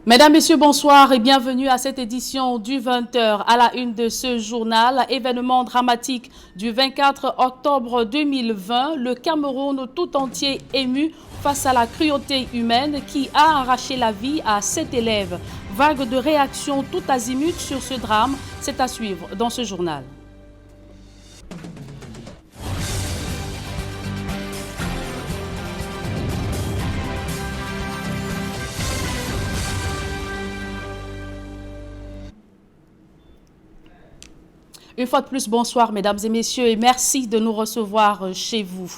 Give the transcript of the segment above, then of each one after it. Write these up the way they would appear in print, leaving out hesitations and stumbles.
Mesdames, Messieurs, bonsoir et bienvenue à cette édition du 20h. À la une de ce journal, événement dramatique du 24 octobre 2020, le Cameroun tout entier ému face à la cruauté humaine qui a arraché la vie à 7 élèves. Vague de réactions tout azimut sur ce drame, c'est à suivre dans ce journal. Une fois de plus, bonsoir mesdames et messieurs et merci de nous recevoir chez vous.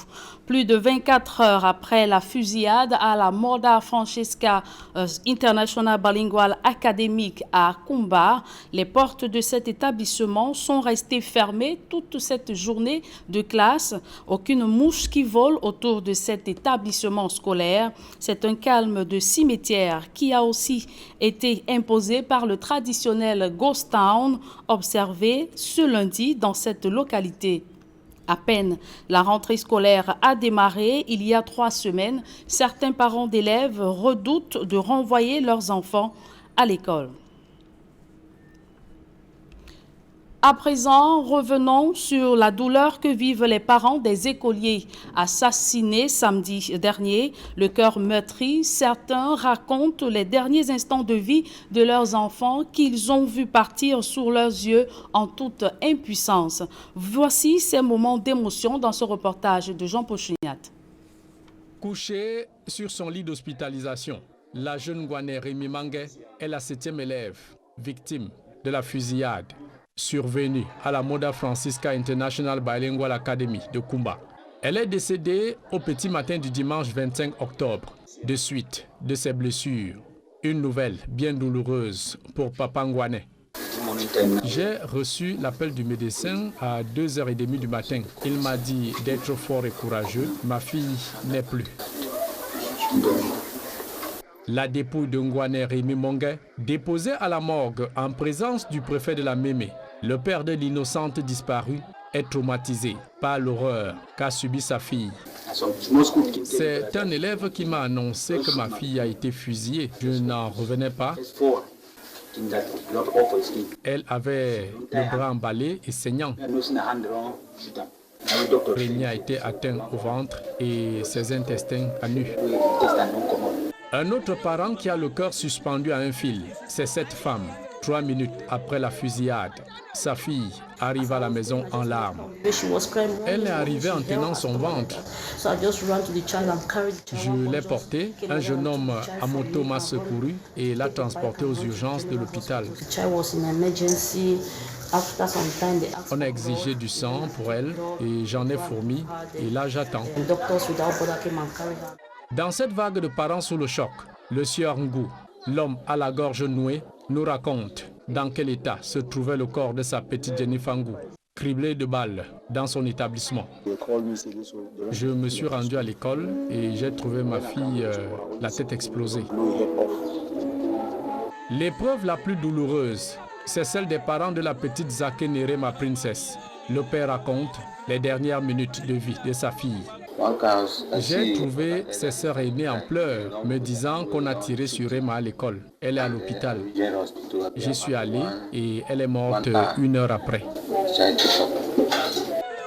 Plus de 24 heures après la fusillade à la Moda Francesca International Bilingual Academic à Kumba, les portes de cet établissement sont restées fermées toute cette journée de classe. Aucune mouche qui vole autour de cet établissement scolaire. C'est un calme de cimetière qui a aussi été imposé par le traditionnel Ghost Town observé ce lundi dans cette localité. À peine la rentrée scolaire a démarré il y a 3 semaines, certains parents d'élèves redoutent de renvoyer leurs enfants à l'école. À présent, revenons sur la douleur que vivent les parents des écoliers assassinés samedi dernier. Le cœur meurtri, certains racontent les derniers instants de vie de leurs enfants qu'ils ont vus partir sous leurs yeux en toute impuissance. Voici ces moments d'émotion dans ce reportage de Jean-Paul Chuniat. Couchée sur son lit d'hospitalisation, la jeune Ngwane Rémi Mangue est la 7e élève, victime de la fusillade survenue à la Moda Francesca International Bilingual Academy de Kumba. Elle est décédée au petit matin du dimanche 25 octobre, de suite de ses blessures. Une nouvelle bien douloureuse pour Papa Ngwane. J'ai reçu l'appel du médecin à 2h30 du matin. Il m'a dit d'être fort et courageux. Ma fille n'est plus. La dépouille de Ngwane Rémi Mangue, déposée à la morgue en présence du préfet de la Mémé, le père de l'innocente disparue, est traumatisé par l'horreur qu'a subie sa fille. C'est un élève qui m'a annoncé que ma fille a été fusillée. Je n'en revenais pas. Elle avait le bras emballé et saignant. Rémi a été atteint au ventre et ses intestins à nu. Un autre parent qui a le cœur suspendu à un fil, c'est cette femme. 3 minutes après la fusillade, sa fille arrive à la maison en larmes. Elle est arrivée en tenant son ventre. Je l'ai portée. Un jeune homme à moto m'a secouru et l'a transportée aux urgences de l'hôpital. On a exigé du sang pour elle et j'en ai fourmi et là j'attends. Dans cette vague de parents sous le choc, le sieur Ngou, l'homme à la gorge nouée, nous raconte dans quel état se trouvait le corps de sa petite Jennifer Ngou, criblé de balles dans son établissement. Je me suis rendu à l'école et j'ai trouvé ma fille la tête explosée. L'épreuve la plus douloureuse, c'est celle des parents de la petite Zake Nere, ma princesse. Le père raconte les dernières minutes de vie de sa fille. J'ai trouvé ses sœurs aînées en pleurs, me disant qu'on a tiré sur Emma à l'école. Elle est à l'hôpital. J'y suis allé et elle est morte 1 heure après.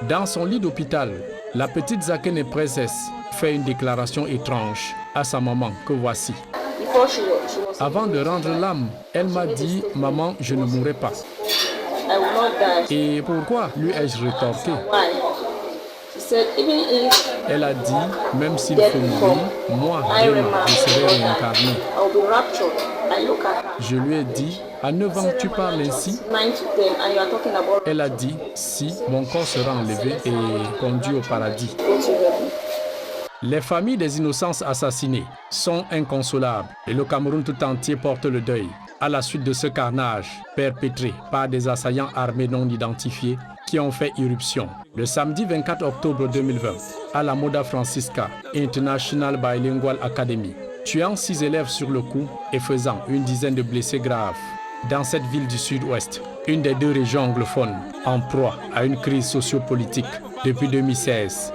Dans son lit d'hôpital, la petite Zakene princesse fait une déclaration étrange à sa maman que voici. Avant de rendre l'âme, elle m'a dit « Maman, je ne mourrai pas ». Et pourquoi lui ai-je rétorqué? Elle a dit, même s'il faut mourir, moi, Emma, je serai réincarnée. Je lui ai dit, à 9 ans, tu parles ainsi? Elle a dit, si, mon corps sera enlevé et conduit au paradis. Les familles des innocents assassinés sont inconsolables et le Cameroun tout entier porte le deuil à la suite de ce carnage perpétré par des assaillants armés non identifiés qui ont fait irruption le samedi 24 octobre 2020 à la Moda Francesca International Bilingual Academy, tuant 6 élèves sur le coup et faisant une dizaine de blessés graves dans cette ville du sud-ouest, une des 2 régions anglophones en proie à une crise sociopolitique depuis 2016.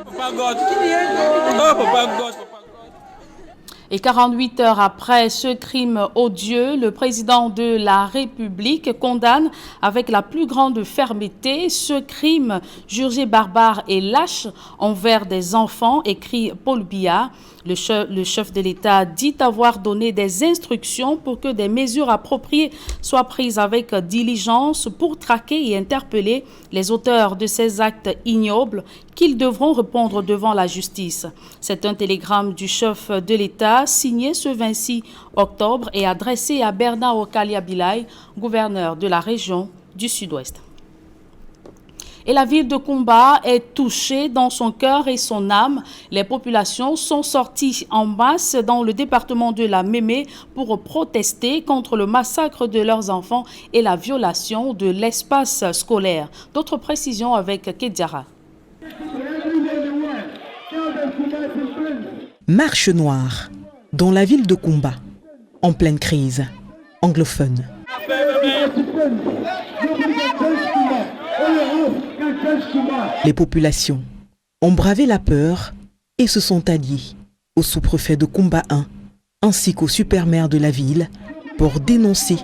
Et 48 heures après ce crime odieux, le président de la République condamne avec la plus grande fermeté ce crime jugé barbare et lâche envers des enfants, écrit Paul Biya. Le chef de l'État dit avoir donné des instructions pour que des mesures appropriées soient prises avec diligence pour traquer et interpeller les auteurs de ces actes ignobles qu'ils devront répondre devant la justice. C'est un télégramme du chef de l'État signé ce 26 octobre et adressé à Bernard Okalia-Bilay, gouverneur de la région du Sud-Ouest. Et la ville de Kumba est touchée dans son cœur et son âme. Les populations sont sorties en masse dans le département de la Mémé pour protester contre le massacre de leurs enfants et la violation de l'espace scolaire. D'autres précisions avec Kedjara. Marche noire dans la ville de Kumba, en pleine crise anglophone. Les populations ont bravé la peur et se sont alliées au sous-préfet de Kumba 1 ainsi qu'au super-maire de la ville pour dénoncer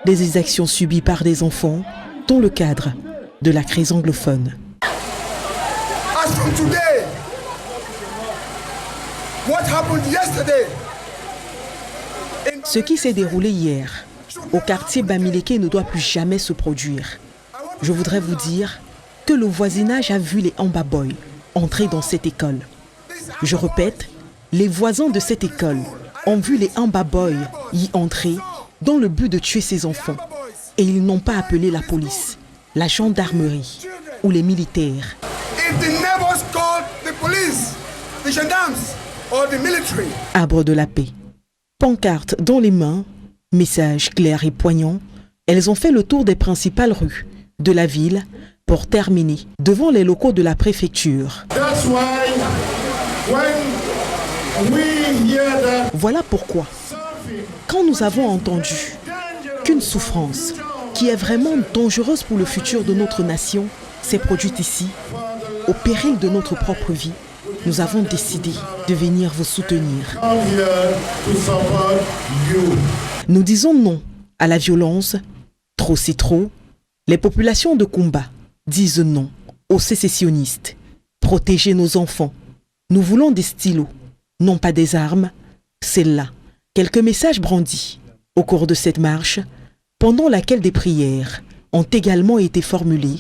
les exactions subies par des enfants dans le cadre de la crise anglophone. Ce qui s'est déroulé hier au quartier Bamileke ne doit plus jamais se produire. Je voudrais vous dire que le voisinage a vu les Amba Boys entrer dans cette école. Je répète, les voisins de cette école ont vu les Amba Boys y entrer dans le but de tuer ses enfants. Et ils n'ont pas appelé la police, la gendarmerie ou les militaires. Arbre de la paix. Pancarte dans les mains, message clair et poignant, elles ont fait le tour des principales rues de la ville pour terminer devant les locaux de la préfecture. Voilà pourquoi, quand nous avons entendu qu'une souffrance qui est vraiment dangereuse pour le futur de notre nation s'est produite ici, au péril de notre propre vie, nous avons décidé de venir vous soutenir. Nous disons non à la violence, trop c'est trop. Les populations de Kumba disent non aux sécessionnistes. Protéger nos enfants. Nous voulons des stylos, non pas des armes. C'est là quelques messages brandis au cours de cette marche, pendant laquelle des prières ont également été formulées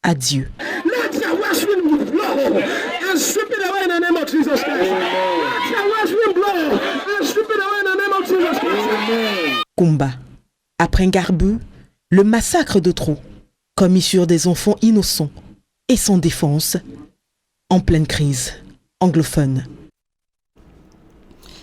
à Dieu. Kumba, après Ngarbu, le massacre de trop, commis sur des enfants innocents et sans défense, en pleine crise anglophone.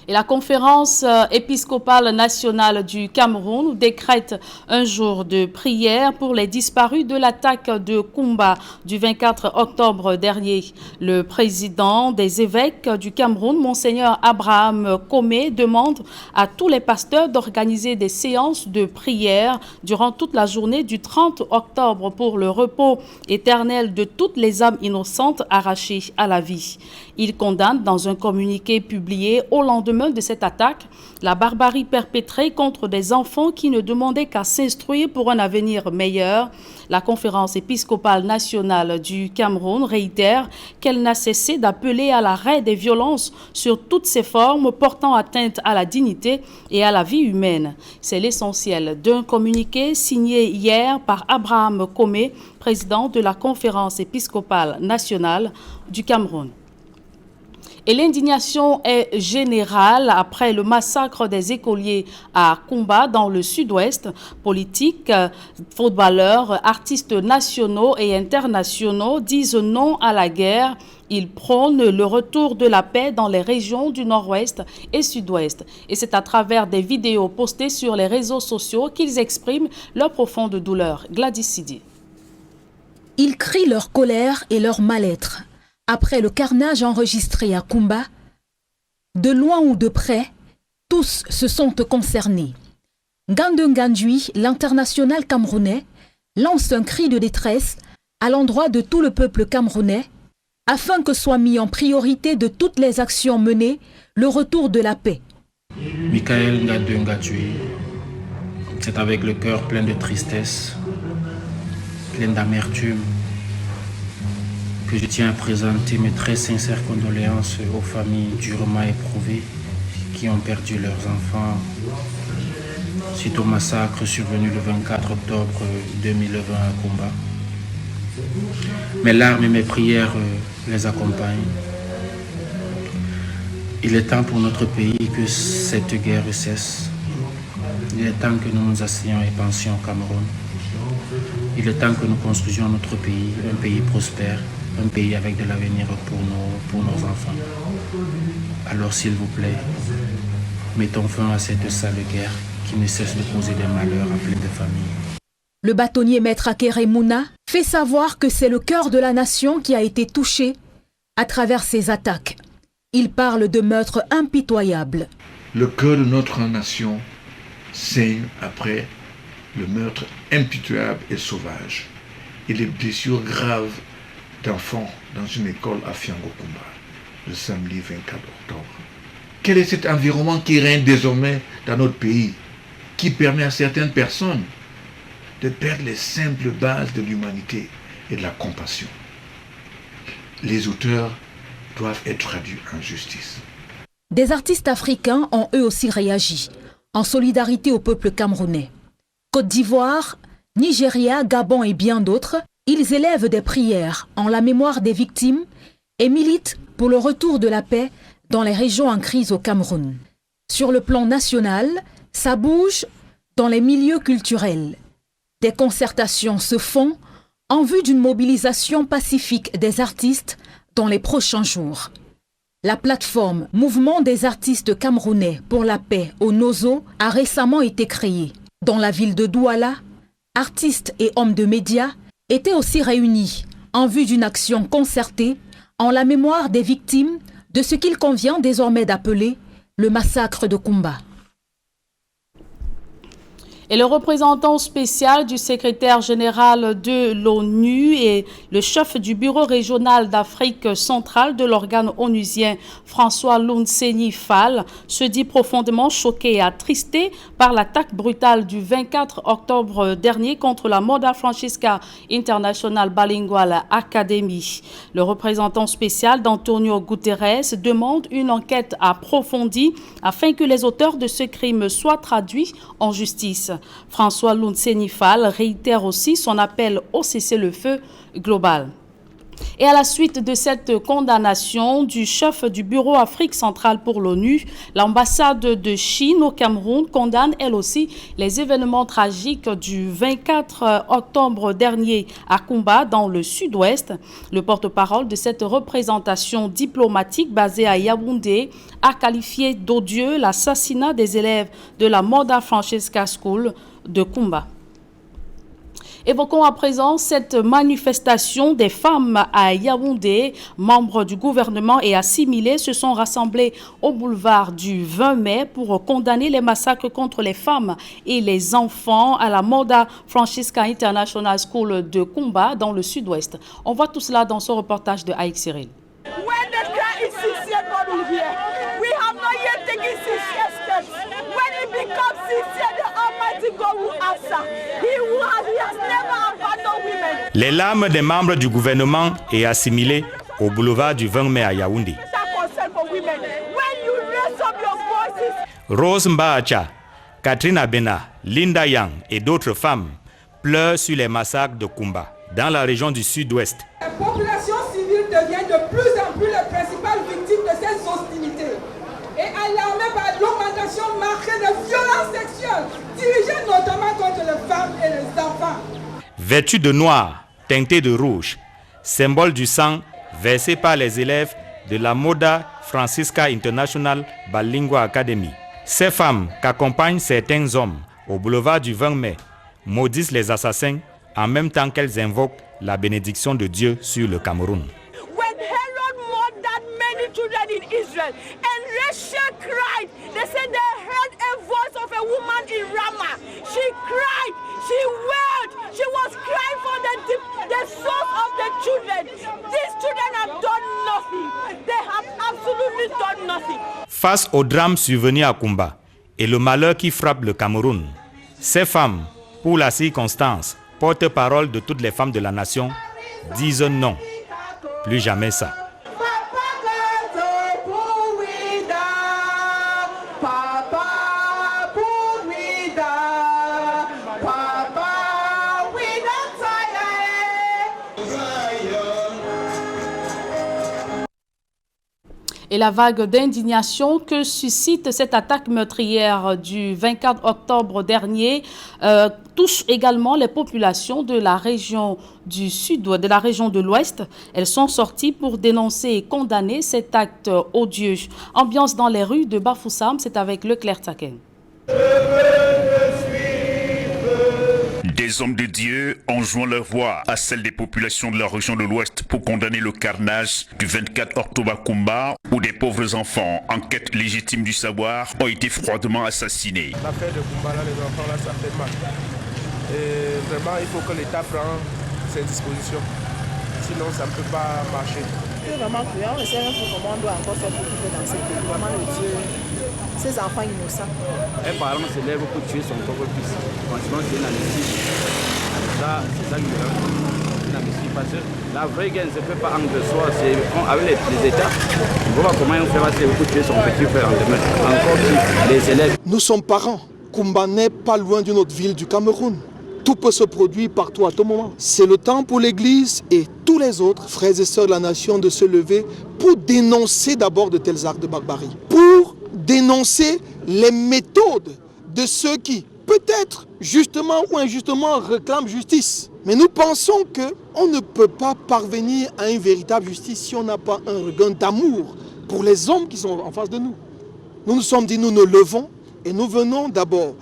Et la conférence épiscopale nationale du Cameroun décrète un jour de prière pour les disparus de l'attaque de Kumba du 24 octobre dernier. Le président des évêques du Cameroun, Monseigneur Abraham Komé, demande à tous les pasteurs d'organiser des séances de prière durant toute la journée du 30 octobre pour le repos éternel de toutes les âmes innocentes arrachées à la vie. Il condamne dans un communiqué publié au lendemain de cette attaque la barbarie perpétrée contre des enfants qui ne demandaient qu'à s'instruire pour un avenir meilleur. La conférence épiscopale nationale du Cameroun réitère qu'elle n'a cessé d'appeler à l'arrêt des violences sur toutes ses formes portant atteinte à la dignité et à la vie humaine. C'est l'essentiel d'un communiqué signé hier par Abraham Komé, président de la conférence épiscopale nationale du Cameroun. Et l'indignation est générale après le massacre des écoliers à Kumba dans le sud-ouest. Politiques, footballeurs, artistes nationaux et internationaux disent non à la guerre. Ils prônent le retour de la paix dans les régions du nord-ouest et sud-ouest. Et c'est à travers des vidéos postées sur les réseaux sociaux qu'ils expriment leur profonde douleur. Gladys Sidi. Ils crient leur colère et leur mal-être. Après le carnage enregistré à Kumba, de loin ou de près, tous se sentent concernés. Ngandou Ngandui, l'international camerounais, lance un cri de détresse à l'endroit de tout le peuple camerounais afin que soit mis en priorité de toutes les actions menées le retour de la paix Michael Ngadue Ngadue, c'est avec le cœur plein de tristesse, plein d'amertume, que je tiens à présenter mes très sincères condoléances aux familles durement éprouvées qui ont perdu leurs enfants suite au massacre survenu le 24 octobre 2020 à Kumba. Mes larmes et mes prières les accompagnent. Il est temps pour notre pays que cette guerre cesse. Il est temps que nous nous asseyions et pensions au Cameroun. Il est temps que nous construisions notre pays, un pays prospère, un pays avec de l'avenir pour nos enfants. Alors s'il vous plaît, mettons fin à cette sale guerre qui ne cesse de causer des malheurs à plein de familles. Le bâtonnier maître Akere Mouna fait savoir que c'est le cœur de la nation qui a été touché à travers ces attaques. Il parle de meurtres impitoyables. Le cœur de notre nation saigne après le meurtre impitoyable et sauvage et les blessures graves d'enfants dans une école à Fiango-Kumba le samedi 24 octobre. Quel est cet environnement qui règne désormais dans notre pays, qui permet à certaines personnes de perdre les simples bases de l'humanité et de la compassion? Les auteurs doivent être traduits en justice. Des artistes africains ont eux aussi réagi, en solidarité au peuple camerounais. Côte d'Ivoire, Nigeria, Gabon et bien d'autres, ils élèvent des prières en la mémoire des victimes et militent pour le retour de la paix dans les régions en crise au Cameroun. Sur le plan national, ça bouge dans les milieux culturels. Des concertations se font en vue d'une mobilisation pacifique des artistes dans les prochains jours. La plateforme Mouvement des artistes camerounais pour la paix au Nozo a récemment été créée. Dans la ville de Douala, artistes et hommes de médias étaient aussi réunis en vue d'une action concertée en la mémoire des victimes de ce qu'il convient désormais d'appeler le massacre de Kumba. Et le représentant spécial du secrétaire général de l'ONU et le chef du bureau régional d'Afrique centrale de l'organe onusien François Lunseni Fall se dit profondément choqué et attristé par l'attaque brutale du 24 octobre dernier contre la Moda Francisca International Bilingual Academy. Le représentant spécial d'Antonio Guterres demande une enquête approfondie afin que les auteurs de ce crime soient traduits en justice. François Lunseni Fall réitère aussi son appel au cessez-le-feu global. Et à la suite de cette condamnation du chef du bureau Afrique centrale pour l'ONU, l'ambassade de Chine au Cameroun condamne elle aussi les événements tragiques du 24 octobre dernier à Kumba dans le sud-ouest. Le porte-parole de cette représentation diplomatique basée à Yaoundé a qualifié d'odieux l'assassinat des élèves de la Moda Francisca School de Kumba. Évoquons à présent cette manifestation des femmes à Yaoundé. Membres du gouvernement et assimilés se sont rassemblés au boulevard du 20 mai pour condamner les massacres contre les femmes et les enfants à la Moda Francisca International School de Kumba dans le sud-ouest. On voit tout cela dans ce reportage de Aïk Cyril. Les larmes des membres du gouvernement et assimilés au boulevard du 20 mai à Yaoundé. Rose Mbahacha, Catherine Abena, Linda Yang et d'autres femmes pleurent sur les massacres de Kumba, dans la région du sud-ouest. La population civile devient de plus en plus les principales victimes de ces hostilités et alarmée par l'augmentation marquée de violences sexuelles dirigées notamment contre les femmes et les enfants. Vêtus de noir, teintés de rouge, symbole du sang versé par les élèves de la Moda Francisca International Bilingual Academy. Ces femmes qu'accompagnent certains hommes au boulevard du 20 mai maudissent les assassins en même temps qu'elles invoquent la bénédiction de Dieu sur le Cameroun. When Herod murdered that many children in Israel and Rachel cried, they said they heard a voice of a woman in Ramah. She cried, she wailed, she was crying for the souls of the children. These children have done nothing. They have absolutely Face au drame survenu à Kumba et le malheur qui frappe le Cameroun, ces femmes, pour la circonstance, porte-parole de toutes les femmes de la nation, disent non, plus jamais ça. Et la vague d'indignation que suscite cette attaque meurtrière du 24 octobre dernier touche également les populations de la région du sud, de la région de l'ouest. Elles sont sorties pour dénoncer et condamner cet acte odieux. Ambiance dans les rues de Bafoussam, c'est avec Leclerc Taken. Des hommes de Dieu ont joint leur voix à celle des populations de la région de l'Ouest pour condamner le carnage du 24 octobre à Kumba, où des pauvres enfants, en quête légitime du savoir, ont été froidement assassinés. L'affaire de Kumba, là, les enfants, là, ça fait mal. Et vraiment, il faut que l'État prenne ses dispositions. Sinon, ça ne peut pas marcher. C'est vraiment cruel. On essaie un peu comment on doit encore faire pour tout dans cette pays. Vraiment, le Dieu, ces enfants innocents. Un parent se lève pour tuer son propre fils. Franchement, c'est inadmissible. C'est ça qui me rend inadmissible. Parce que la vraie guerre ne se fait pas entre soi. C'est avec les États. On voit comment on fait passer pour tuer son petit frère en demain. Encore les élèves. Nous sommes parents. Kumba n'est pas loin d'une autre ville du Cameroun. Tout peut se produire partout à tout moment. C'est le temps pour l'Église et tous les autres frères et sœurs de la nation de se lever pour dénoncer d'abord de tels actes de barbarie. Pour dénoncer les méthodes de ceux qui, peut-être justement ou injustement, réclament justice. Mais nous pensons qu'on ne peut pas parvenir à une véritable justice si on n'a pas un regain d'amour pour les hommes qui sont en face de nous. Nous nous sommes dit, nous nous levons et nous venons d'abord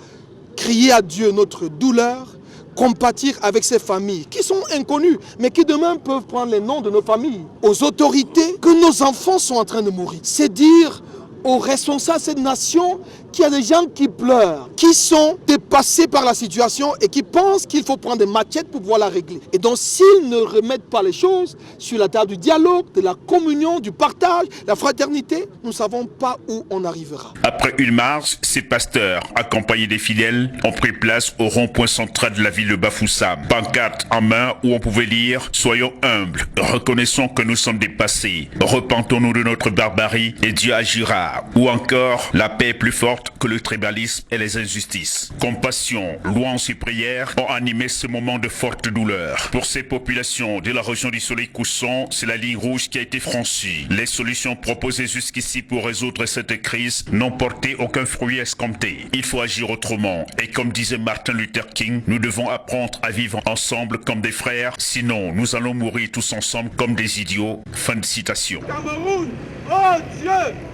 crier à Dieu notre douleur, compatir avec ces familles qui sont inconnues, mais qui demain peuvent prendre les noms de nos familles, aux autorités que nos enfants sont en train de mourir. C'est dire aux responsables de cette nation qu'il y a des gens qui pleurent, qui sont dépassés par la situation et qui pensent qu'il faut prendre des machettes pour pouvoir la régler. Et donc s'ils ne remettent pas les choses sur la table du dialogue, de la communion, du partage, la fraternité, nous ne savons pas où on arrivera. Après une marche, ces pasteurs, accompagnés des fidèles, ont pris place au rond-point central de la ville de Bafoussam. Pancarte en main où on pouvait lire « Soyons humbles, reconnaissons que nous sommes dépassés, repentons-nous de notre barbarie et Dieu agira ». Ou encore « La paix est plus forte que le tribalisme et les injustices ». Compassion, louange et prière ont animé ce moment de forte douleur. Pour ces populations de la région du Soleil couchant, c'est la ligne rouge qui a été franchie. Les solutions proposées jusqu'ici pour résoudre cette crise n'ont porté aucun fruit escompté. Il faut agir autrement. Et comme disait Martin Luther King, nous devons apprendre à vivre ensemble comme des frères, sinon nous allons mourir tous ensemble comme des idiots. Fin de citation. Cameroun, oh Dieu,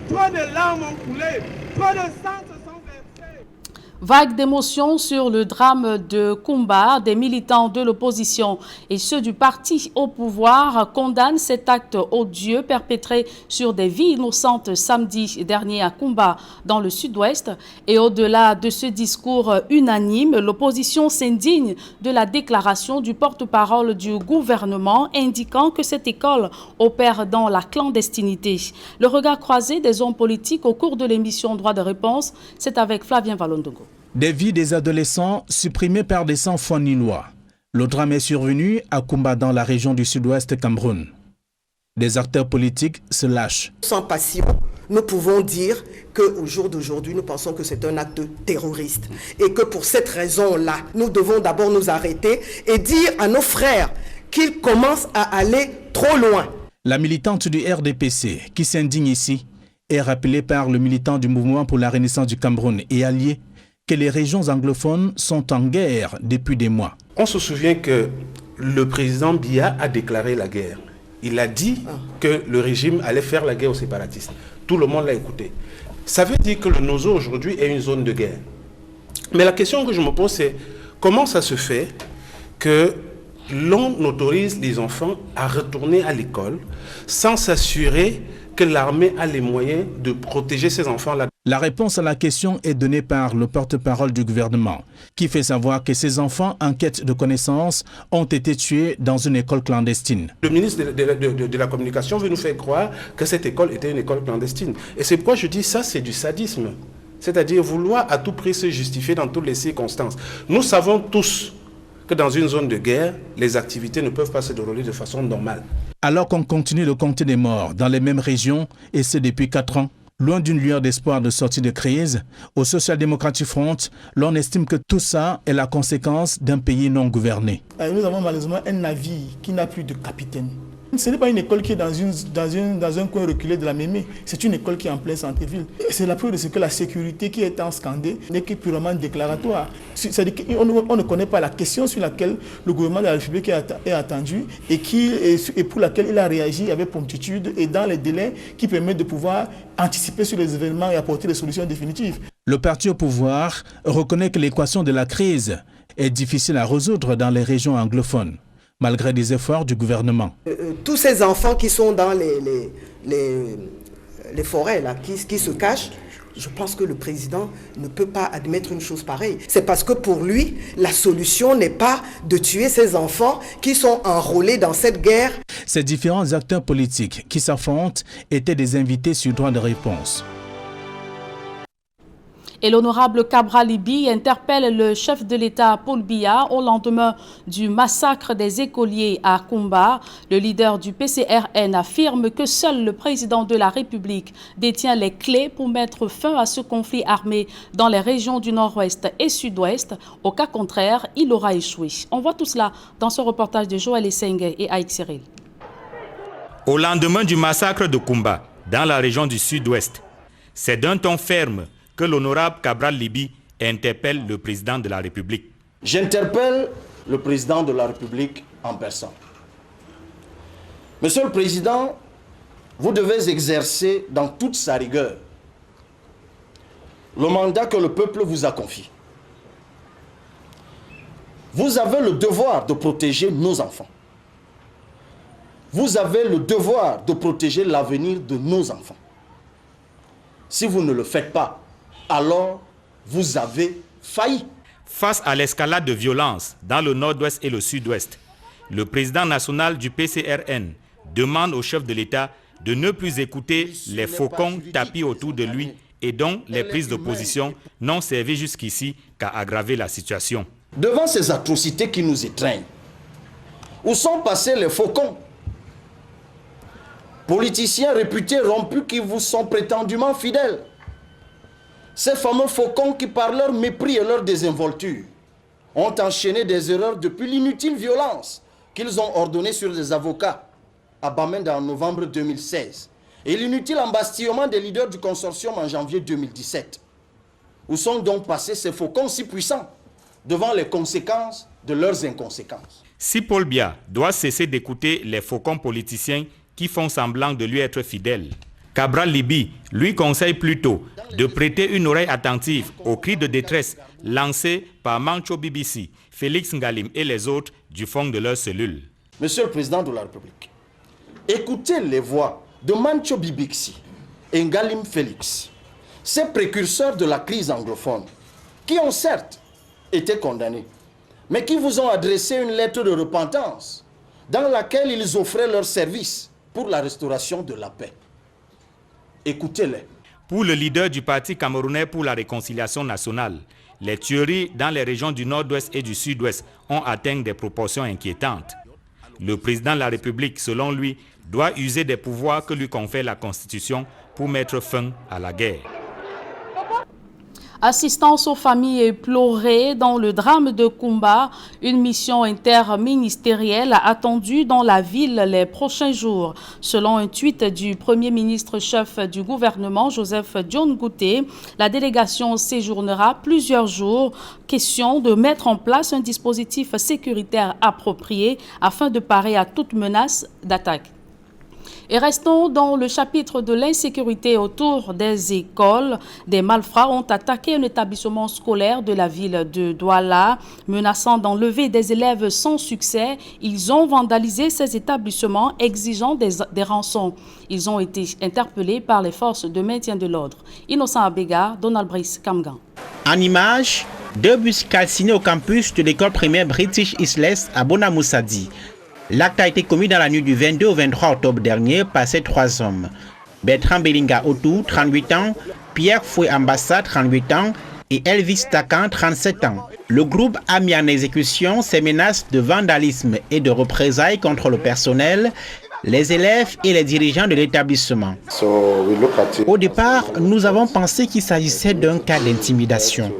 trop de larmes ont coulé, trop de sang se sont versés. Vague d'émotions sur le drame de Kumba. Des militants de l'opposition et ceux du parti au pouvoir condamnent cet acte odieux perpétré sur des vies innocentes samedi dernier à Kumba dans le sud-ouest. Et au-delà de ce discours unanime, l'opposition s'indigne de la déclaration du porte-parole du gouvernement indiquant que cette école opère dans la clandestinité. Le regard croisé des hommes politiques au cours de l'émission Droit de réponse, c'est avec Flavien Valondongo. Des vies des adolescents supprimées par des sans-foi ni loi. Le drame est survenu à Kumba dans la région du sud-ouest Cameroun. Des acteurs politiques se lâchent. Sans passion, nous pouvons dire qu'au jour d'aujourd'hui, nous pensons que c'est un acte terroriste. Et que pour cette raison-là, nous devons d'abord nous arrêter et dire à nos frères qu'ils commencent à aller trop loin. La militante du RDPC qui s'indigne ici est rappelée par le militant du mouvement pour la renaissance du Cameroun et allié que les régions anglophones sont en guerre depuis des mois. On se souvient que le président Biya a déclaré la guerre. Il a dit que le régime allait faire la guerre aux séparatistes. Tout le monde l'a écouté. Ça veut dire que le Nozo aujourd'hui est une zone de guerre. Mais la question que je me pose, c'est comment ça se fait que l'on autorise les enfants à retourner à l'école sans s'assurer que l'armée a les moyens de protéger ces enfants-là. La réponse à la question est donnée par le porte-parole du gouvernement, qui fait savoir que ces enfants en quête de connaissances ont été tués dans une école clandestine. Le ministre de la Communication veut nous faire croire que cette école était une école clandestine. Et c'est pourquoi je dis ça, c'est du sadisme. C'est-à-dire vouloir à tout prix se justifier dans toutes les circonstances. Nous savons tous que dans une zone de guerre, les activités ne peuvent pas se dérouler de façon normale. Alors qu'on continue de compter des morts dans les mêmes régions, et ce depuis 4 ans, loin d'une lueur d'espoir de sortie de crise, au Social Democratic Front, l'on estime que tout ça est la conséquence d'un pays non gouverné. Nous avons malheureusement un navire qui n'a plus de capitaine. Ce n'est pas une école qui est dans un coin reculé de la Mémé, c'est une école qui est en plein centre-ville. C'est la preuve de ce que la sécurité qui est en scandée n'est que purement déclaratoire. C'est-à-dire qu'on ne connaît pas la question sur laquelle le gouvernement de la République est attendu et pour laquelle il a réagi avec promptitude et dans les délais qui permettent de pouvoir anticiper sur les événements et apporter des solutions définitives. Le parti au pouvoir reconnaît que l'équation de la crise est difficile à résoudre dans les régions anglophones, malgré des efforts du gouvernement. Tous ces enfants qui sont dans les forêts, là, qui se cachent, je pense que le président ne peut pas admettre une chose pareille. C'est parce que pour lui, la solution n'est pas de tuer ces enfants qui sont enrôlés dans cette guerre. Ces différents acteurs politiques qui s'affrontent étaient des invités sur droit de réponse. Et l'honorable Cabral Libi interpelle le chef de l'État Paul Biya au lendemain du massacre des écoliers à Kumba. Le leader du PCRN affirme que seul le président de la République détient les clés pour mettre fin à ce conflit armé dans les régions du nord-ouest et sud-ouest. Au cas contraire, il aura échoué. On voit tout cela dans ce reportage de Joël Essenge et Aïk Cyril. Au lendemain du massacre de Kumba, dans la région du sud-ouest, c'est d'un ton ferme que l'honorable Cabral Libi interpelle le président de la République. J'interpelle le président de la République en personne. Monsieur le Président, vous devez exercer dans toute sa rigueur le mandat que le peuple vous a confié. Vous avez le devoir de protéger nos enfants. Vous avez le devoir de protéger l'avenir de nos enfants. Si vous ne le faites pas, alors vous avez failli. Face à l'escalade de violence dans le nord-ouest et le sud-ouest, le président national du PCRN demande au chef de l'État de ne plus écouter les faucons tapis autour de lui et dont les prises de position n'ont servi jusqu'ici qu'à aggraver la situation. Devant ces atrocités qui nous étreignent, où sont passés les faucons? Politiciens réputés rompus qui vous sont prétendument fidèles. Ces fameux faucons qui, par leur mépris et leur désinvolture, ont enchaîné des erreurs depuis l'inutile violence qu'ils ont ordonnée sur des avocats à Bamenda en novembre 2016 et l'inutile embastillement des leaders du consortium en janvier 2017. Où sont donc passés ces faucons si puissants devant les conséquences de leurs inconséquences? Si Paul Biya doit cesser d'écouter les faucons politiciens qui font semblant de lui être fidèles, Cabral Libi lui conseille plutôt de prêter une oreille attentive aux cris de détresse lancés par Mancho BBC, Félix Ngalim et les autres du fond de leur cellule. Monsieur le Président de la République, écoutez les voix de Mancho BBC et Ngalim Félix, ces précurseurs de la crise anglophone, qui ont certes été condamnés, mais qui vous ont adressé une lettre de repentance dans laquelle ils offraient leur service pour la restauration de la paix. Écoutez-les. Pour le leader du Parti camerounais pour la réconciliation nationale, les tueries dans les régions du nord-ouest et du sud-ouest ont atteint des proportions inquiétantes. Le président de la République, selon lui, doit user des pouvoirs que lui confère la Constitution pour mettre fin à la guerre. Assistance aux familles éplorées dans le drame de Kumba, une mission interministérielle attendue dans la ville les prochains jours. Selon un tweet du Premier ministre chef du gouvernement, Joseph Dione Ngouté, la délégation séjournera plusieurs jours. Question de mettre en place un dispositif sécuritaire approprié afin de parer à toute menace d'attaque. Et restons dans le chapitre de l'insécurité autour des écoles. Des malfrats ont attaqué un établissement scolaire de la ville de Douala, menaçant d'enlever des élèves sans succès. Ils ont vandalisé ces établissements, exigeant des rançons. Ils ont été interpellés par les forces de maintien de l'ordre. Innocent Abega, Donald Brice Kamgan. En image, 2 bus calcinés au campus de l'école primaire British Isles à Bonamoussadi. L'acte a été commis dans la nuit du 22 au 23 octobre dernier par ces 3 hommes. Bertrand Belinga Otou, 38 ans, Pierre Foué Ambassa, 38 ans et Elvis Takan, 37 ans. Le groupe a mis en exécution ces menaces de vandalisme et de représailles contre le personnel, les élèves et les dirigeants de l'établissement. Au départ, nous avons pensé qu'il s'agissait d'un cas d'intimidation.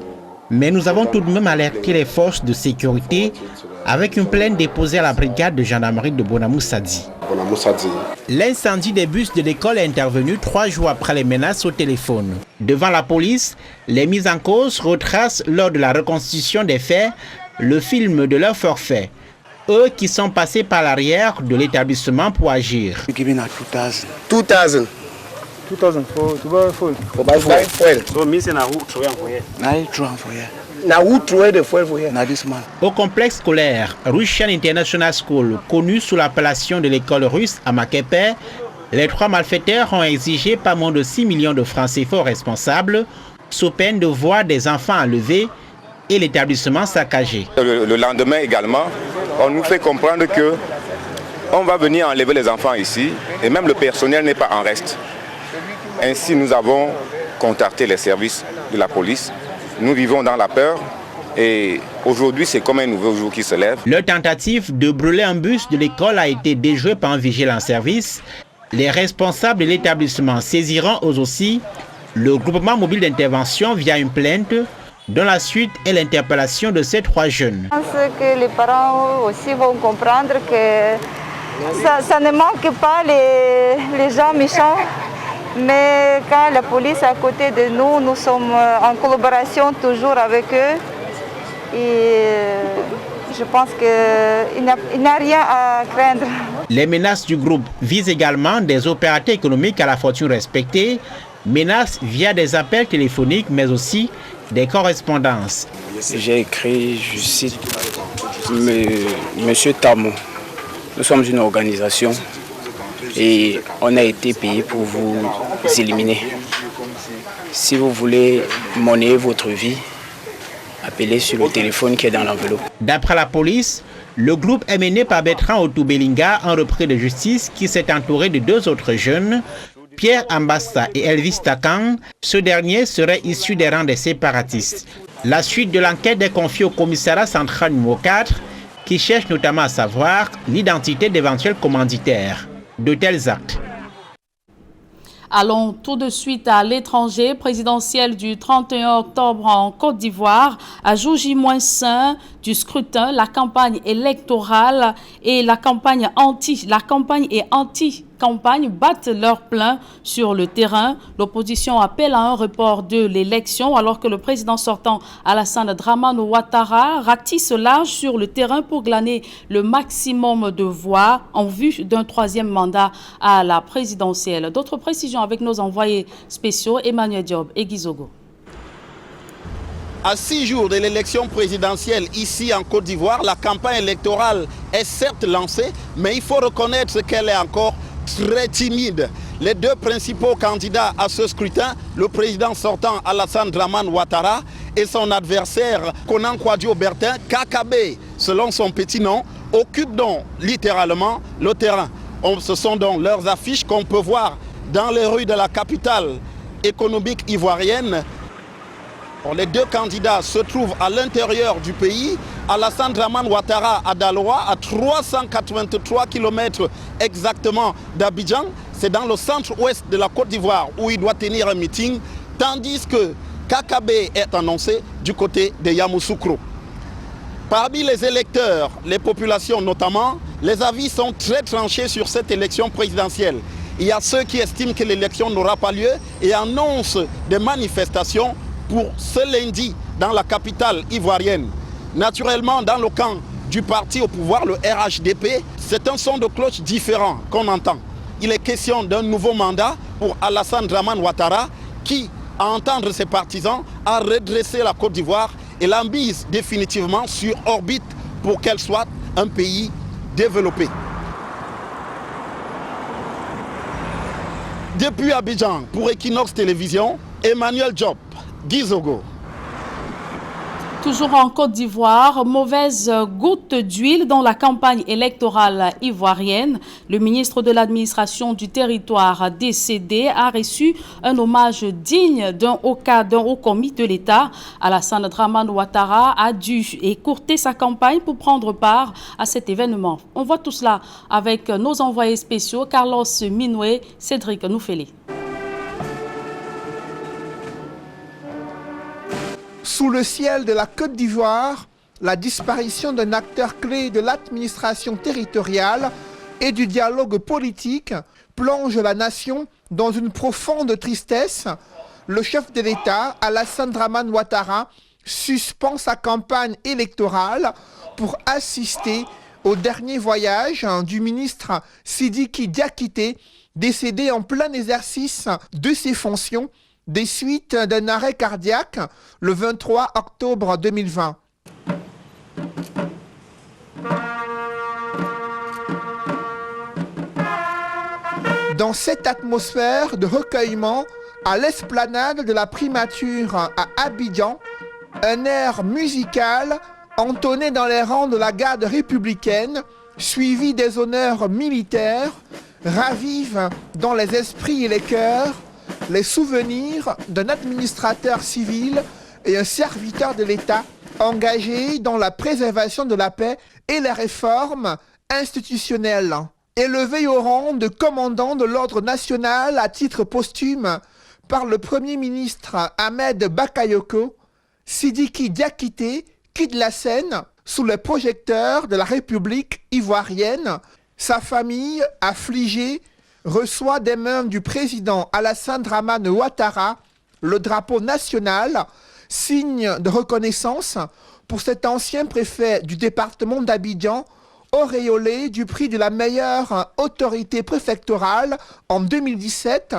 Mais nous avons tout de même alerté les forces de sécurité avec une plainte déposée à la brigade de gendarmerie de Bonamoussadi. L'incendie des bus de l'école est intervenu 3 jours après les menaces au téléphone. Devant la police, les mises en cause retracent lors de la reconstitution des faits le film de leur forfait. Eux qui sont passés par l'arrière de l'établissement pour agir. 2000. 2000 Au complexe scolaire Russian International School, connu sous l'appellation de l'école russe à Makepe, les 3 malfaiteurs ont exigé pas moins de 6 millions de francs CFA responsables, sous peine de voir des enfants enlevés et l'établissement saccagé. Le lendemain également, on nous fait comprendre que on va venir enlever les enfants ici et même le personnel n'est pas en reste. Ainsi, nous avons contacté les services de la police. Nous vivons dans la peur et aujourd'hui, c'est comme un nouveau jour qui se lève. Leur tentative de brûler un bus de l'école a été déjouée par un vigile en service. Les responsables de l'établissement saisiront eux aussi le groupement mobile d'intervention via une plainte dont la suite est l'interpellation de ces 3 jeunes. Je pense que les parents aussi vont comprendre que ça ne manque pas les gens méchants. Mais quand la police est à côté de nous, nous sommes en collaboration toujours avec eux. Et je pense qu'il n'y a rien à craindre. Les menaces du groupe visent également des opérateurs économiques à la fortune respectée, menaces via des appels téléphoniques mais aussi des correspondances. J'ai écrit, je cite, Monsieur Tamou, nous sommes une organisation et on a été payé pour vous éliminer. Si vous voulez monnayer votre vie, appelez sur le téléphone qui est dans l'enveloppe. D'après la police, le groupe est mené par Bertrand Otou-Belinga, un repris de justice qui s'est entouré de 2 autres jeunes, Pierre Ambassa et Elvis Takan. Ce dernier serait issu des rangs des séparatistes. La suite de l'enquête est confiée au commissariat central numéro 4 qui cherche notamment à savoir l'identité d'éventuels commanditaires de tels actes. Allons tout de suite à l'étranger. Présidentielle du 31 octobre en Côte d'Ivoire, à jour J-1 du scrutin, la campagne électorale et la campagne anti-campagne battent leur plein sur le terrain. L'opposition appelle à un report de l'élection alors que le président sortant Alassane Dramane Ouattara ratisse large sur le terrain pour glaner le maximum de voix en vue d'un 3e mandat à la présidentielle. D'autres précisions avec nos envoyés spéciaux Emmanuel Diop et Guizogo. À 6 jours de l'élection présidentielle ici en Côte d'Ivoire, la campagne électorale est certes lancée, mais il faut reconnaître qu'elle est encore très timide. Les 2 principaux candidats à ce scrutin, le président sortant Alassane Dramane Ouattara et son adversaire Konan Kouadio-Bertin, Kakabé, selon son petit nom, occupent donc littéralement le terrain. Ce sont donc leurs affiches qu'on peut voir dans les rues de la capitale économique ivoirienne. Les 2 candidats se trouvent à l'intérieur du pays. Alassane Dramane Ouattara à Daloa, à 383 km exactement d'Abidjan. C'est dans le centre-ouest de la Côte d'Ivoire où il doit tenir un meeting, tandis que Kakabé est annoncé du côté de Yamoussoukro. Parmi les électeurs, les populations notamment, les avis sont très tranchés sur cette élection présidentielle. Il y a ceux qui estiment que l'élection n'aura pas lieu et annoncent des manifestations pour ce lundi dans la capitale ivoirienne. Naturellement, dans le camp du parti au pouvoir, le RHDP, c'est un son de cloche différent qu'on entend. il est question d'un nouveau mandat pour Alassane Dramane Ouattara qui, à entendre ses partisans, a redressé la Côte d'Ivoire et l'a mise définitivement sur orbite pour qu'elle soit un pays développé. Depuis Abidjan, pour Equinox Télévision, Emmanuel Diop, Gizogo. Toujours en Côte d'Ivoire, mauvaise goutte d'huile dans la campagne électorale ivoirienne. Le ministre de l'administration du territoire décédé a reçu un hommage digne d'un haut commis de l'État. Alassane Dramane Ouattara a dû écourter sa campagne pour prendre part à cet événement. On voit tout cela avec nos envoyés spéciaux Carlos Minoué, Cédric Noufélé. Sous le ciel de la Côte d'Ivoire, la disparition d'un acteur clé de l'administration territoriale et du dialogue politique plonge la nation dans une profonde tristesse. Le chef de l'État, Alassane Dramane Ouattara, suspend sa campagne électorale pour assister au dernier voyage du ministre Sidiki Diakité, décédé en plein exercice de ses fonctions des suites d'un arrêt cardiaque le 23 octobre 2020. Dans cette atmosphère de recueillement, à l'esplanade de la primature à Abidjan, un air musical entonné dans les rangs de la garde républicaine, suivi des honneurs militaires, ravive dans les esprits et les cœurs les souvenirs d'un administrateur civil et un serviteur de l'État engagé dans la préservation de la paix et les réformes institutionnelles. Élevé au rang de commandant de l'ordre national à titre posthume par le Premier ministre Ahmed Bakayoko, Sidiki Diakité quitte la scène sous les projecteurs de la République ivoirienne. Sa famille, affligée, reçoit des mains du président Alassane Dramane Ouattara le drapeau national, signe de reconnaissance pour cet ancien préfet du département d'Abidjan, auréolé du prix de la meilleure autorité préfectorale en 2017.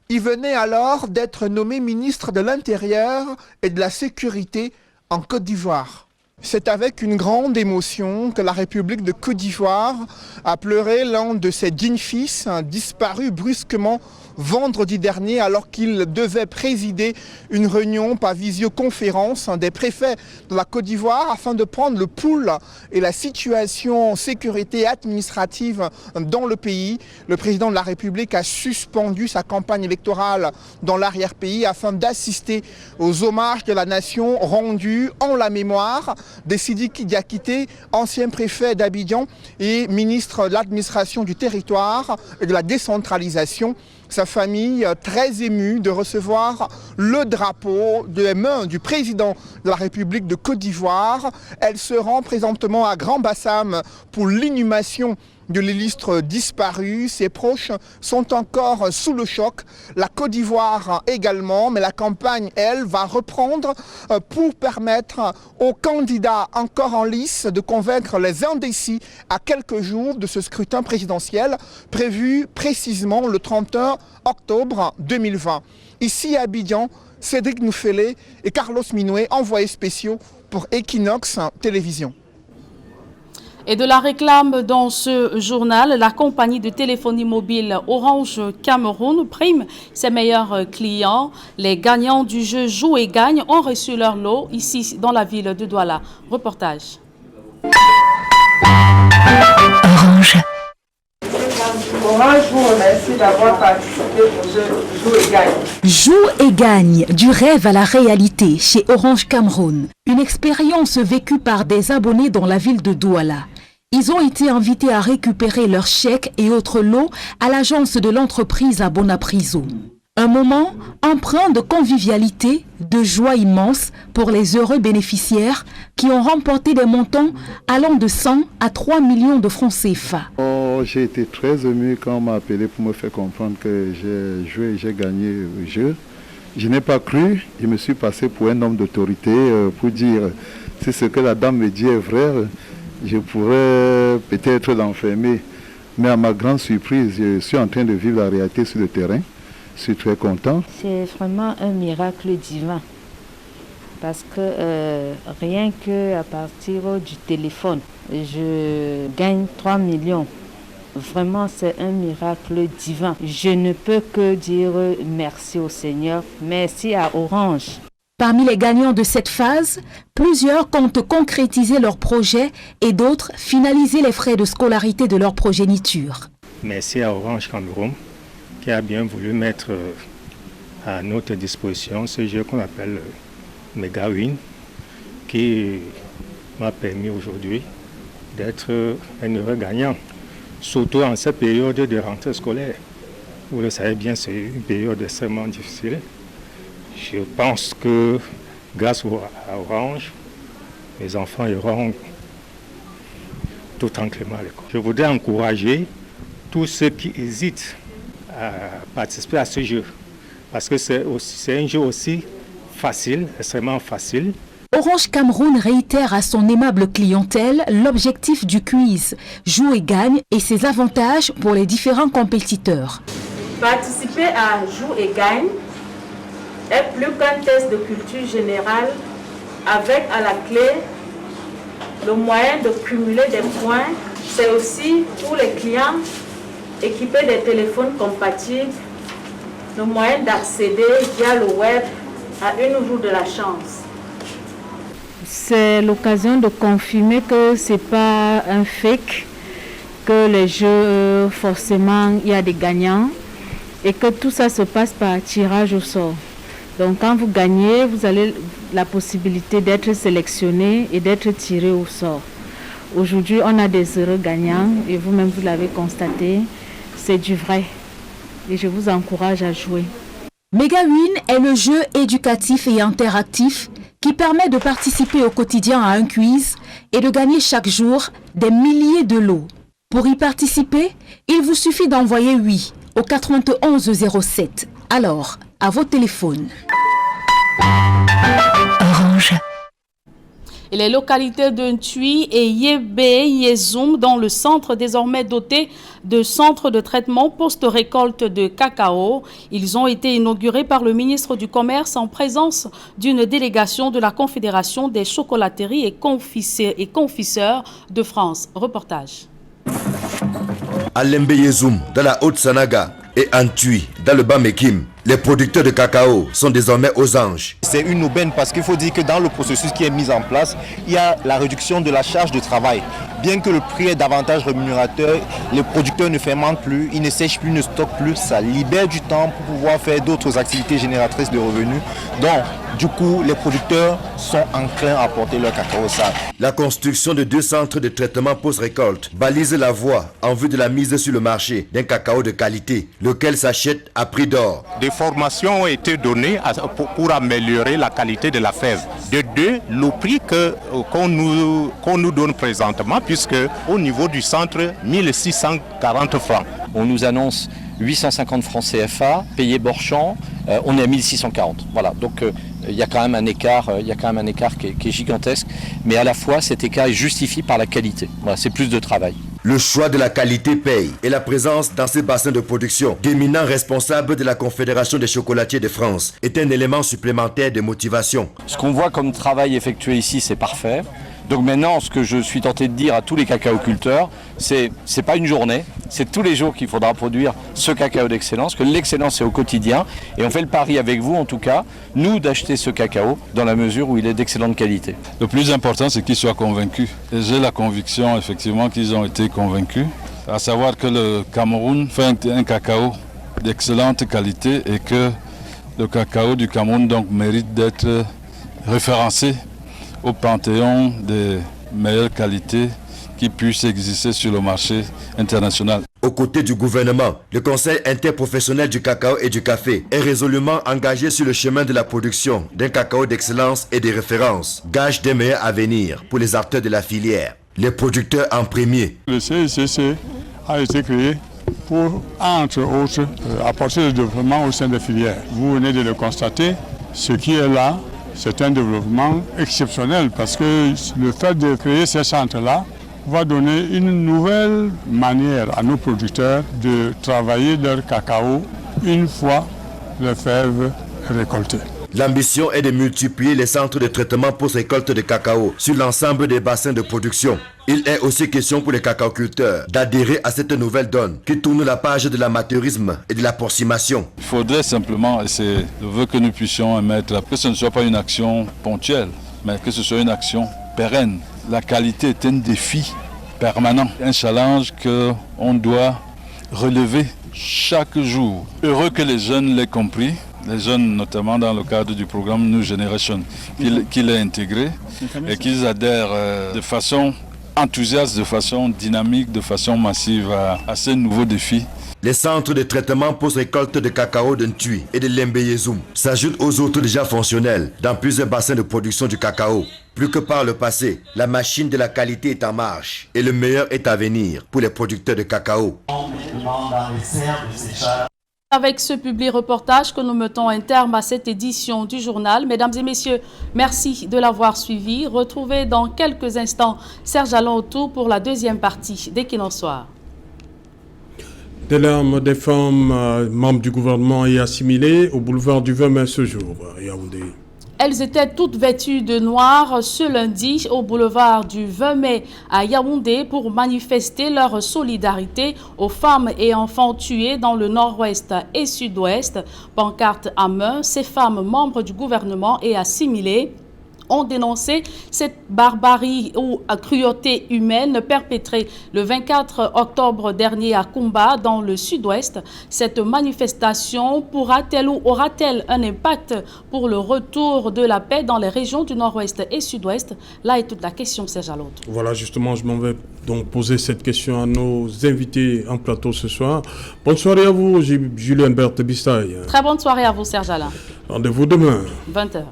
Il venait alors d'être nommé ministre de l'Intérieur et de la Sécurité en Côte d'Ivoire. C'est avec une grande émotion que la République de Côte d'Ivoire a pleuré l'un de ses dignes fils, disparu brusquement vendredi dernier alors qu'il devait présider une réunion par visioconférence des préfets de la Côte d'Ivoire afin de prendre le pouls et la situation sécurité administrative dans le pays. Le président de la République a suspendu sa campagne électorale dans l'arrière-pays afin d'assister aux hommages de la nation rendus en la mémoire de Sidiki Diakité, ancien préfet d'Abidjan et ministre de l'administration du territoire et de la décentralisation. Sa famille très émue de recevoir le drapeau des mains du président de la République de Côte d'Ivoire. Elle se rend présentement à Grand-Bassam pour l'inhumation de l'illustre disparu. Ses proches sont encore sous le choc. La Côte d'Ivoire également, mais la campagne, elle, va reprendre pour permettre aux candidats encore en lice de convaincre les indécis à quelques jours de ce scrutin présidentiel prévu précisément le 31 octobre 2020. Ici à Abidjan, Cédric Noufélé et Carlos Minoué, envoyés spéciaux pour Equinox Télévision. Et de la réclame dans ce journal, la compagnie de téléphonie mobile Orange Cameroun prime ses meilleurs clients. Les gagnants du jeu Joue et Gagne ont reçu leur lot ici dans la ville de Douala. Reportage. Orange. Orange vous remercie d'avoir participé au jeu Joue et Gagne. Joue et gagne, du rêve à la réalité chez Orange Cameroun. Une expérience vécue par des abonnés dans la ville de Douala. Ils ont été invités à récupérer leurs chèques et autres lots à l'agence de l'entreprise à Bonapriso. Un moment empreint de convivialité, de joie immense pour les heureux bénéficiaires qui ont remporté des montants allant de 100 à 3 millions de francs CFA. J'ai été très ému quand on m'a appelé pour me faire comprendre que j'ai joué et j'ai gagné le jeu. Je n'ai pas cru, je me suis passé pour un homme d'autorité pour dire si ce que la dame me dit est vrai, je pourrais peut-être l'enfermer. Mais à ma grande surprise, je suis en train de vivre la réalité sur le terrain. Je suis très content. C'est vraiment un miracle divin. Parce que rien qu'à partir du téléphone, je gagne 3 millions. Vraiment, c'est un miracle divin. Je ne peux que dire merci au Seigneur. Merci à Orange. Parmi les gagnants de cette phase, plusieurs comptent concrétiser leurs projets et d'autres finaliser les frais de scolarité de leur progéniture. Merci à Orange Cameroun qui a bien voulu mettre à notre disposition ce jeu qu'on appelle Megawin, qui m'a permis aujourd'hui d'être un heureux gagnant, surtout en cette période de rentrée scolaire. Vous le savez bien, c'est une période extrêmement difficile. Je pense que grâce à Orange, mes enfants iront tout tranquillement à l'école. Je voudrais encourager tous ceux qui hésitent à participer à ce jeu, parce que c'est un jeu aussi facile, extrêmement facile. Orange Cameroun réitère à son aimable clientèle l'objectif du quiz, joue et gagne, et ses avantages pour les différents compétiteurs. Participer à Joue et gagne est plus qu'un test de culture générale avec à la clé le moyen de cumuler des points. C'est aussi pour les clients équipés des téléphones compatibles le moyen d'accéder via le web à une roue de la chance. C'est l'occasion de confirmer que ce n'est pas un fake, que les jeux, forcément, il y a des gagnants et que tout ça se passe par tirage au sort. Donc quand vous gagnez, vous avez la possibilité d'être sélectionné et d'être tiré au sort. Aujourd'hui, on a des heureux gagnants et vous-même vous l'avez constaté, c'est du vrai et je vous encourage à jouer. Megawin est le jeu éducatif et interactif qui permet de participer au quotidien à un quiz et de gagner chaque jour des milliers de lots. Pour y participer, il vous suffit d'envoyer oui au 9107. Alors, à vos téléphones. Orange. Et les localités de Ntui et Yébé-Yézoum, dans le centre désormais doté de centres de traitement post-récolte de cacao. Ils ont été inaugurés par le ministre du Commerce en présence d'une délégation de la Confédération des chocolateries et confiseurs de France. Reportage. À Lembe-Yézoum, dans la Haute-Sanaga, et Ntui, dans le Bas-Mekim, les producteurs de cacao sont désormais aux anges. C'est une aubaine parce qu'il faut dire que dans le processus qui est mis en place, il y a la réduction de la charge de travail. Bien que le prix est davantage rémunérateur, les producteurs ne fermentent plus, ils ne sèchent plus, ne stockent plus. Ça libère du temps pour pouvoir faire d'autres activités génératrices de revenus. Donc, du coup, les producteurs sont enclins à porter leur cacao sale. La construction de 2 centres de traitement post-récolte balise la voie en vue de la mise sur le marché d'un cacao de qualité, lequel s'achète à prix d'or. Des formations ont été données pour améliorer la qualité de la fève. De 2, le prix qu'on nous donne présentement, puisque au niveau du centre, 1640 francs. On nous annonce 850 francs CFA, payé Borchamp, on est à 1640. Voilà, donc il y a quand même un écart, qui est gigantesque, mais à la fois cet écart est justifié par la qualité. Voilà, c'est plus de travail. Le choix de la qualité paye et la présence dans ces bassins de production d'éminents responsables de la Confédération des chocolatiers de France est un élément supplémentaire de motivation. Ce qu'on voit comme travail effectué ici, c'est parfait. Donc maintenant, ce que je suis tenté de dire à tous les cacaoculteurs, c'est pas une journée, c'est tous les jours qu'il faudra produire ce cacao d'excellence, que l'excellence c'est au quotidien. Et on fait le pari avec vous, en tout cas, nous, d'acheter ce cacao dans la mesure où il est d'excellente qualité. Le plus important, c'est qu'ils soient convaincus. Et j'ai la conviction, effectivement, qu'ils ont été convaincus. À savoir que le Cameroun fait un cacao d'excellente qualité et que le cacao du Cameroun donc mérite d'être référencé au panthéon des meilleures qualités qui puissent exister sur le marché international. Aux côtés du gouvernement, le Conseil interprofessionnel du cacao et du café est résolument engagé sur le chemin de la production d'un cacao d'excellence et de référence, gage d'un meilleur avenir pour les acteurs de la filière. Les producteurs en premier. Le CICC a été créé pour, entre autres, apporter le développement au sein des filières. Vous venez de le constater, ce qui est là, c'est un développement exceptionnel parce que le fait de créer ces centres-là va donner une nouvelle manière à nos producteurs de travailler leur cacao une fois les fèves récoltées. L'ambition est de multiplier les centres de traitement post-récolte de cacao sur l'ensemble des bassins de production. Il est aussi question pour les cacaoculteurs d'adhérer à cette nouvelle donne qui tourne la page de l'amateurisme et de l'approximation. Il faudrait simplement, et c'est le vœu que nous puissions émettre, que ce ne soit pas une action ponctuelle, mais que ce soit une action pérenne. La qualité est un défi permanent, un challenge qu'on doit relever chaque jour. Heureux que les jeunes l'aient compris, les jeunes notamment dans le cadre du programme New Generation, qu'ils l'aient intégré et qu'ils adhèrent de façon enthousiaste, de façon dynamique, de façon massive à ce nouveau défi. Les centres de traitement post-récolte de cacao de Ntui et de Lembeyezoum s'ajoutent aux autres déjà fonctionnels dans plusieurs bassins de production du cacao. Plus que par le passé, la machine de la qualité est en marche et le meilleur est à venir pour les producteurs de cacao. Avec ce publi-reportage que nous mettons un terme à cette édition du journal. Mesdames et messieurs, merci de l'avoir suivi. Retrouvez dans quelques instants Serge Alain autour pour la deuxième partie d'Equinoxe Soir. Des larmes des femmes membres du gouvernement et assimilées au boulevard du 20 mai ce jour à Yaoundé. Elles étaient toutes vêtues de noir ce lundi au boulevard du 20 mai à Yaoundé pour manifester leur solidarité aux femmes et enfants tués dans le nord-ouest et sud-ouest. Pancarte à main, ces femmes membres du gouvernement et assimilées ont dénoncé cette barbarie ou cruauté humaine perpétrée le 24 octobre dernier à Kumba, dans le sud-ouest. Cette manifestation pourra-t-elle ou aura-t-elle un impact pour le retour de la paix dans les régions du nord-ouest et sud-ouest? Là est toute la question, Serge Alot. Voilà, justement, je m'en vais donc poser cette question à nos invités en plateau ce soir. Bonne soirée à vous, Julien Berthe Bistaï. Très bonne soirée à vous, Serge Alain. Rendez-vous demain. 20h.